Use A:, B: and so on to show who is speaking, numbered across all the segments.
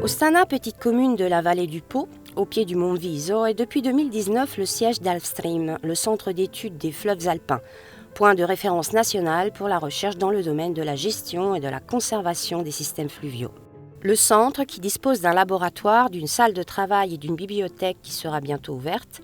A: Ostana, petite commune de la vallée du Pô, au pied du mont Viso, est depuis 2019 le siège d'Alpstream, le centre d'études des fleuves alpins, point de référence national pour la recherche dans le domaine de la gestion et de la conservation des systèmes fluviaux. Le centre, qui dispose d'un laboratoire, d'une salle de travail et d'une bibliothèque qui sera bientôt ouverte,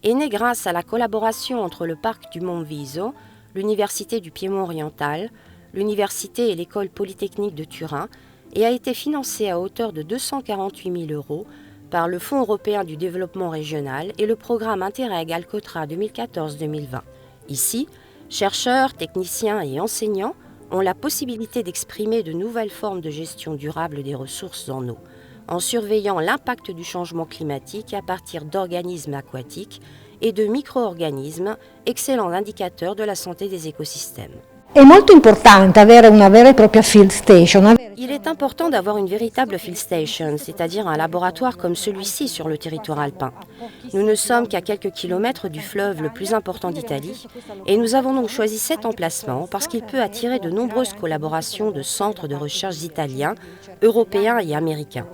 A: est né grâce à la collaboration entre le parc du mont Viso, l'Université du Piémont oriental, l'Université et l'École polytechnique de Turin, et a été financé à hauteur de 248 000 € par le Fonds européen du développement régional et le programme Interreg Alcotra 2014-2020. Ici, chercheurs, techniciens et enseignants ont la possibilité d'exprimer de nouvelles formes de gestion durable des ressources en eau, en surveillant l'impact du changement climatique à partir d'organismes aquatiques et de micro-organismes, excellents indicateurs de la santé des écosystèmes.
B: È molto importante avere una vera e propria field station.
A: Il est important d'avoir une véritable field station, c'est-à-dire un laboratoire comme celui-ci sur le territoire alpin. Nous ne sommes qu'à quelques kilomètres du fleuve le plus important d'Italie et nous avons donc choisi cet emplacement parce qu'il peut attirer de nombreuses collaborations de centres de recherche italiens, européens et américains,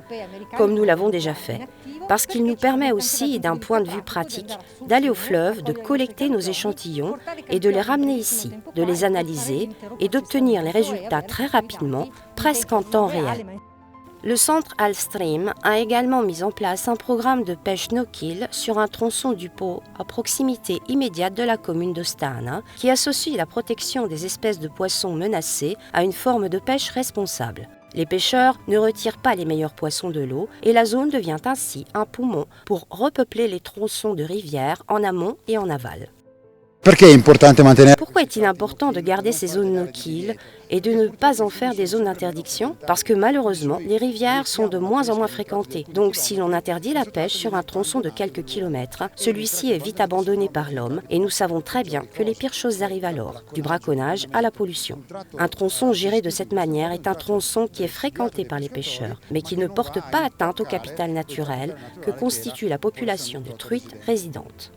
A: comme nous l'avons déjà fait, parce qu'il nous permet aussi, d'un point de vue pratique, d'aller au fleuve, de collecter nos échantillons et de les ramener ici, de les analyser et d'obtenir les résultats très rapidement, presque en temps réel. Le centre Alpstream a également mis en place un programme de pêche no-kill sur un tronçon du Pô à proximité immédiate de la commune d'Ostana, qui associe la protection des espèces de poissons menacées à une forme de pêche responsable. Les pêcheurs ne retirent pas les meilleurs poissons de l'eau et la zone devient ainsi un poumon pour repeupler les tronçons de rivières en amont et en aval. Pourquoi est-il important de garder ces zones no-kill et de ne pas en faire des zones d'interdiction? Parce que malheureusement, les rivières sont de moins en moins fréquentées. Donc si l'on interdit la pêche sur un tronçon de quelques kilomètres, celui-ci est vite abandonné par l'homme et nous savons très bien que les pires choses arrivent alors, du braconnage à la pollution. Un tronçon géré de cette manière est un tronçon qui est fréquenté par les pêcheurs, mais qui ne porte pas atteinte au capital naturel que constitue la population de truites résidentes.